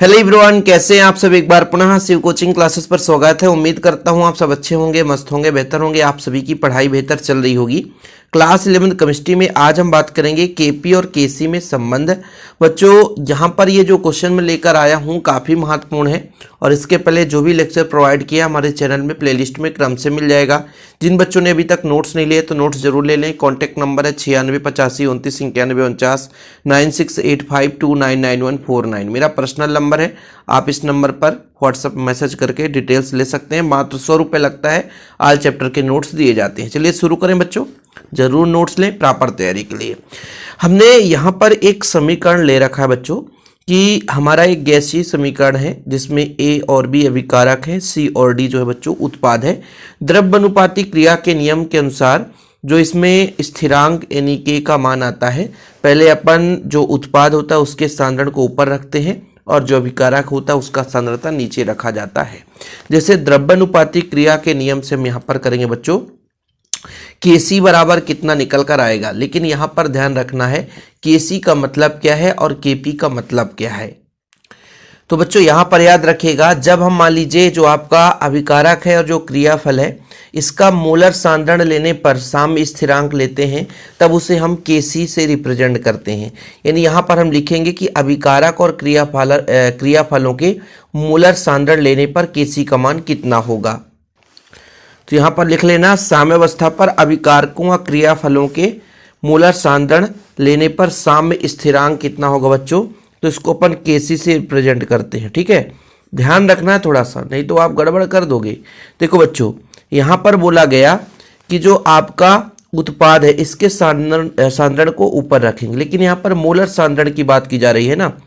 Hello everyone, कैसे हैं आप सब। एक बार पुनः शिव कोचिंग क्लासेस पर स्वागत है। उम्मीद करता हूं आप सब अच्छे होंगे, मस्त होंगे, बेहतर होंगे। आप सभी की पढ़ाई बेहतर चल रही होगी। क्लास 11 केमिस्ट्री में आज हम बात करेंगे केपी और केसी में संबंध। बच्चों, यहाँ पर ये जो क्वेश्चन मैं लेकर आया हूँ काफ़ी महत्वपूर्ण है और इसके पहले जो भी लेक्चर प्रोवाइड किया हमारे चैनल में प्लेलिस्ट में क्रम से मिल जाएगा। जिन बच्चों ने अभी तक नोट्स नहीं लिए तो नोट्स जरूर ले लें। कॉन्टैक्ट नंबर है 9685299149 9685299149। मेरा पर्सनल नंबर है, आप इस नंबर पर व्हाट्सएप मैसेज करके डिटेल्स ले सकते हैं। मात्र 100 रुपये लगता है। ऑल चैप्टर के नोट्स दिए जाते हैं। चलिए शुरू करें बच्चों, जरूर नोट्स लें प्रॉपर तैयारी के लिए। हमने यहाँ पर एक समीकरण ले रखा है बच्चों कि हमारा एक गैसीय समीकरण है जिसमें ए और बी अभिकारक है, सी और डी जो है बच्चों उत्पाद है। द्रव्यानुपाती क्रिया के नियम के अनुसार जो इसमें स्थिरांक यानी के का मान आता है, पहले अपन जो उत्पाद होता है उसके सांद्रण को ऊपर रखते हैं और जो अभिकारक होता है उसका सांद्रता नीचे रखा जाता है। जैसे द्रव्यानुपाती क्रिया के नियम से हम यहाँ पर करेंगे बच्चों, केसी बराबर कितना निकल कर आएगा। लेकिन यहाँ पर ध्यान रखना है केसी का मतलब क्या है और केपी का मतलब क्या है। तो बच्चों यहाँ पर याद रखिएगा, जब हम मान लीजिए जो आपका अभिकारक है और जो क्रियाफल है इसका मोलर सांद्रण लेने पर साम्य स्थिरांक लेते हैं, तब उसे हम केसी से रिप्रेजेंट करते हैं। यानी यहाँ पर हम लिखेंगे कि अभिकारक और क्रियाफलों के मोलर सांद्रण लेने पर केसी का मान कितना होगा। तो यहाँ पर लिख लेना, साम्यावस्था पर अभिकारकों व क्रियाफलों के मोलर सांद्रण लेने पर साम्य स्थिरांक कितना होगा बच्चों। तो इसको अपन केसी से रिप्रेजेंट करते हैं। ठीक है, ध्यान रखना है थोड़ा सा, नहीं तो आप गड़बड़ कर दोगे। देखो बच्चों, यहाँ पर बोला गया कि जो आपका उत्पाद है इसके सांद्रण को ऊपर रखेंगे, लेकिन यहाँ पर मोलर सांद्रण की बात की जा रही है ना,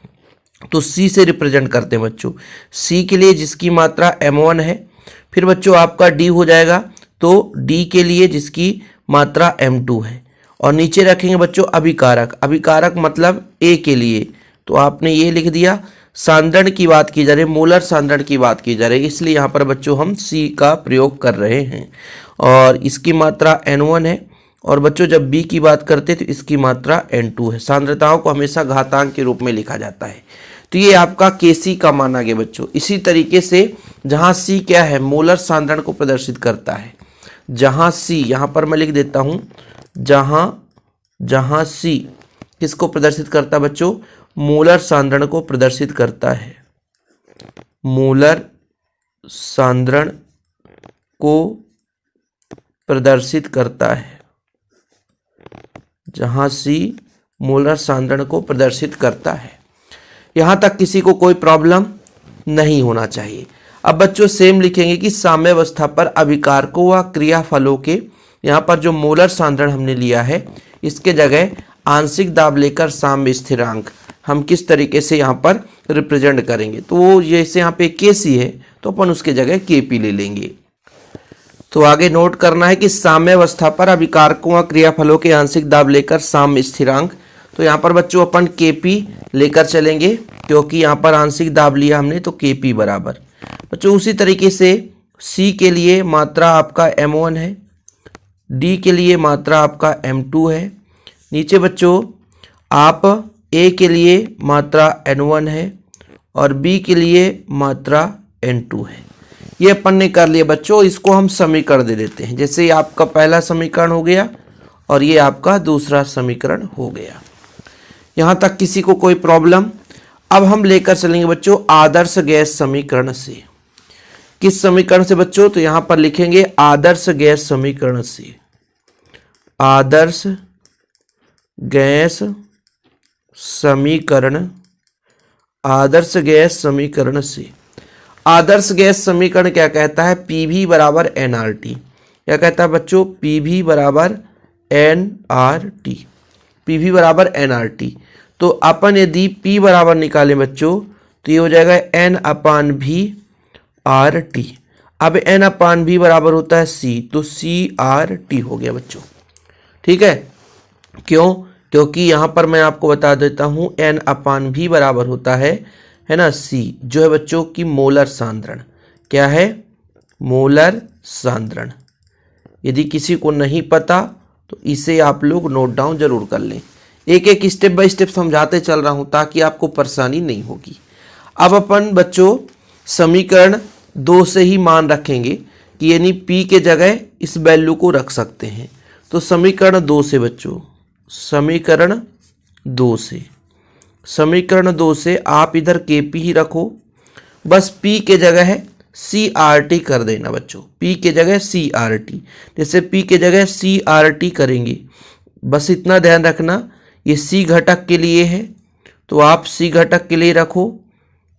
तो सी से रिप्रेजेंट करते हैं बच्चों। सी के लिए जिसकी मात्रा m1 है, फिर बच्चों आपका डी हो जाएगा, तो डी के लिए जिसकी मात्रा m2 है, और नीचे रखेंगे बच्चों अभिकारक। अभिकारक मतलब ए के लिए, तो आपने ये लिख दिया। सांद्रण की बात की जा रही है, मोलर सांद्रण की बात की जा रही है, इसलिए यहाँ पर बच्चों हम सी का प्रयोग कर रहे हैं और इसकी मात्रा n1 है। और बच्चों जब बी की बात करते हैं तो इसकी मात्रा n2 है। सांद्रताओं को हमेशा घातांक के रूप में लिखा जाता है। तो ये आपका केसी का मान आ गया बच्चों। इसी तरीके से जहाँ सी क्या है, मोलर सांद्रण को प्रदर्शित करता है। जहाँ सी, यहाँ पर मैं लिख देता हूँ, जहाँ सी किसको प्रदर्शित करता है बच्चों, मोलर सांद्रण को प्रदर्शित करता है। मोलर सांद्रण को प्रदर्शित करता है। जहां सी मोलर सांद्रण को प्रदर्शित करता है। यहां तक किसी को कोई प्रॉब्लम नहीं होना चाहिए। अब बच्चों सेम लिखेंगे कि साम्यावस्था पर अभिकारकों व क्रियाफलों के, यहाँ पर जो मोलर सांद्रण हमने लिया है इसके जगह आंशिक दाब लेकर साम्य स्थिरांक हम किस तरीके से यहाँ पर रिप्रेजेंट करेंगे। तो जैसे यहाँ पे केसी है तो अपन उसके जगह केपी ले लेंगे। तो आगे नोट करना है कि साम्यावस्था पर अभिकारकों व क्रियाफलों के आंशिक दाब लेकर साम्य स्थिरांक, तो यहाँ पर बच्चों अपन केपी लेकर चलेंगे क्योंकि यहाँ पर आंशिक दाब लिया हमने, तो केपी बराबर बच्चों। उसी तरीके से सी के लिए मात्रा आपका m1 है, डी के लिए मात्रा आपका m2 है। नीचे बच्चों आप ए के लिए मात्रा n1 है और बी के लिए मात्रा n2 है। ये अपन ने कर लिया बच्चों। इसको हम समीकरण दे देते हैं। जैसे ये आपका पहला समीकरण हो गया और ये आपका दूसरा समीकरण हो गया। यहाँ तक किसी को कोई प्रॉब्लम। अब हम लेकर चलेंगे बच्चों आदर्श गैस समीकरण से। किस समीकरण से बच्चों, तो यहाँ पर लिखेंगे आदर्श गैस समीकरण से। आदर्श गैस समीकरण, आदर्श गैस समीकरण से। आदर्श गैस समीकरण क्या कहता है, पीवी बराबर एनआरटी। क्या कहता है बच्चों, पीवी बराबर एनआरटी। पीवी बराबर एनआरटी। तो अपन यदि पी बराबर निकालें बच्चों तो ये हो जाएगा एन अपान भी आर टी। अब एन अपान भी बराबर होता है सी, तो सी आर टी हो गया बच्चों। ठीक है, क्यों, क्योंकि यहाँ पर मैं आपको बता देता हूँ एन अपान भी बराबर होता है ना सी, जो है बच्चों की मोलर सांद्रण। क्या है, मोलर सांद्रण। यदि किसी को नहीं पता तो इसे आप लोग नोट डाउन जरूर कर लें। एक एक स्टेप बाय स्टेप समझाते चल रहा हूँ ताकि आपको परेशानी नहीं होगी। अब अपन बच्चों समीकरण 2 से ही मान रखेंगे कि यानी p के जगह इस वैल्यू को रख सकते हैं। तो समीकरण 2 से बच्चों, समीकरण 2 से आप इधर kp ही रखो, बस p के जगह है CRT कर देना बच्चों, p के जगह CRT। जैसे p के जगह CRT करेंगे, बस इतना ध्यान रखना ये c घटक के लिए है तो आप c घटक के लिए रखो,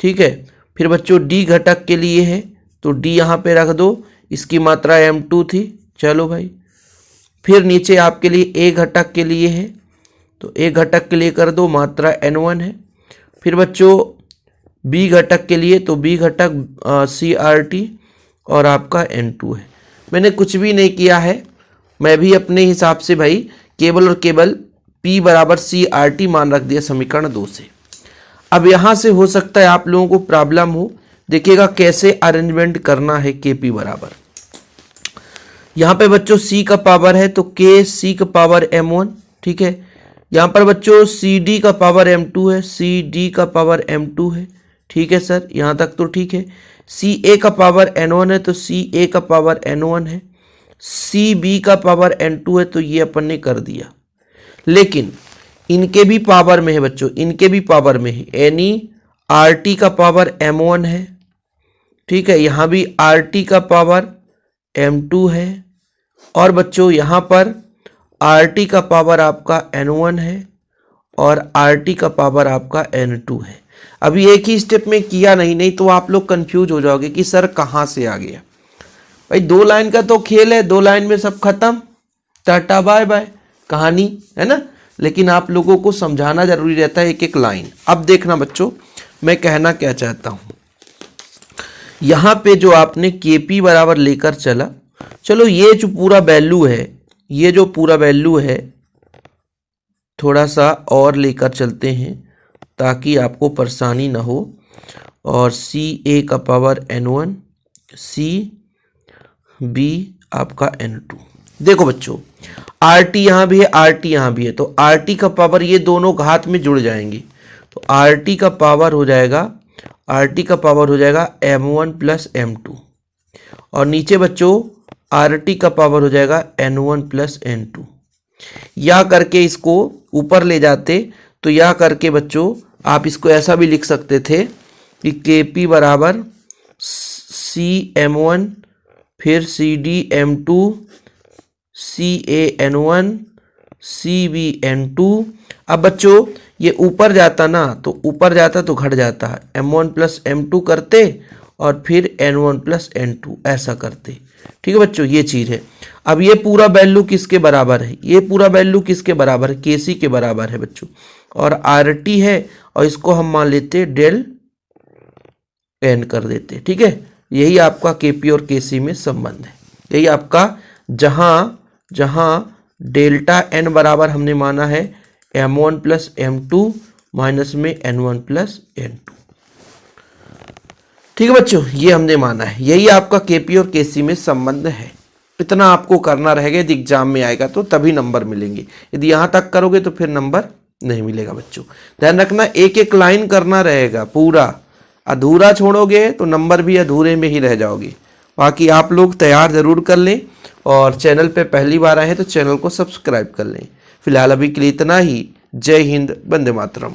ठीक है। फिर बच्चों d घटक के लिए है तो d यहाँ पे रख दो, इसकी मात्रा m2 थी, चलो भाई। फिर नीचे आपके लिए a घटक के लिए है तो a घटक के लिए कर दो, मात्रा n1 है। फिर बच्चों b घटक के लिए तो b घटक CRT और आपका n2 है। मैंने कुछ भी नहीं किया है, मैं भी अपने हिसाब से भाई केवल और केवल p बराबर CRT मान रख दिया समीकरण 2 से। अब यहाँ से हो सकता है आप लोगों को प्रॉब्लम हो, देखिएगा कैसे अरेंजमेंट करना है। kp बराबर यहाँ पे बच्चों c का पावर है तो k c का पावर m1, ठीक है। यहाँ पर बच्चों cd का पावर m2 है, cd का पावर m2 है, ठीक है सर, यहाँ तक तो ठीक है। ca का पावर n1 है तो ca का पावर n1 है, cb का पावर n2 है तो ये अपन ने कर दिया। लेकिन इनके भी पावर में है बच्चों, इनके भी पावर में है, यानी RT का पावर m1 है, ठीक है। यहाँ भी RT का पावर m2 है और बच्चों यहाँ पर RT का पावर आपका n1 है और RT का पावर आपका n2 है। अभी एक ही स्टेप में किया नहीं तो आप लोग कंफ्यूज हो जाओगे कि सर कहाँ से आ गया। भाई 2 लाइन का तो खेल है, 2 लाइन में सब खत्म, टाटा बाय बाय कहानी है ना। लेकिन आप लोगों को समझाना जरूरी रहता है एक एक लाइन। अब देखना बच्चों मैं कहना क्या चाहता हूँ, यहाँ पे जो आपने kp बराबर लेकर चला, चलो ये जो पूरा वैल्यू है, ये जो पूरा वैल्यू है थोड़ा सा और लेकर चलते हैं ताकि आपको परेशानी ना हो। और ca का पावर n1, cb आपका n2। देखो बच्चों RT यहाँ भी है, RT यहाँ भी है तो RT का पावर ये दोनों घात में जुड़ जाएंगे तो RT का पावर हो जाएगा, RT का पावर हो जाएगा m1 प्लस m2 और नीचे बच्चों RT का पावर हो जाएगा n1 प्लस n2। या करके इसको ऊपर ले जाते तो या करके बच्चों आप इसको ऐसा भी लिख सकते थे कि kp बराबर cm1 फिर cd m2 CaN1 CbN2। अब बच्चों ये ऊपर जाता ना तो ऊपर जाता तो घट जाता है, m1 प्लस m2 करते और फिर n1 प्लस n2 ऐसा करते, ठीक है बच्चों, ये चीज़ है। अब ये पूरा वैल्यू किसके बराबर है, ये पूरा वैल्यू किसके बराबर है, kc के बराबर है बच्चों और RT है और इसको हम मान लेते डेल n कर देते, ठीक है। यही आपका kp और kc में संबंध है, यही आपका जहां डेल्टा n बराबर हमने माना है m1 प्लस m2 माइनस में n1 प्लस n2, ठीक है बच्चों, ये हमने माना है। यही आपका kp और kc में संबंध है। इतना आपको करना रहेगा, यदि एग्जाम में आएगा तो तभी नंबर मिलेंगे, यदि यहाँ तक करोगे तो फिर नंबर नहीं मिलेगा बच्चों। ध्यान रखना एक एक लाइन करना रहेगा, पूरा अधूरा छोड़ोगे तो नंबर भी अधूरे में ही रह जाओगे। बाकी आप लोग तैयार ज़रूर कर लें और चैनल पे पहली बार आए हैं तो चैनल को सब्सक्राइब कर लें। फिलहाल अभी के लिए इतना ही। जय हिंद, वंदे मातरम।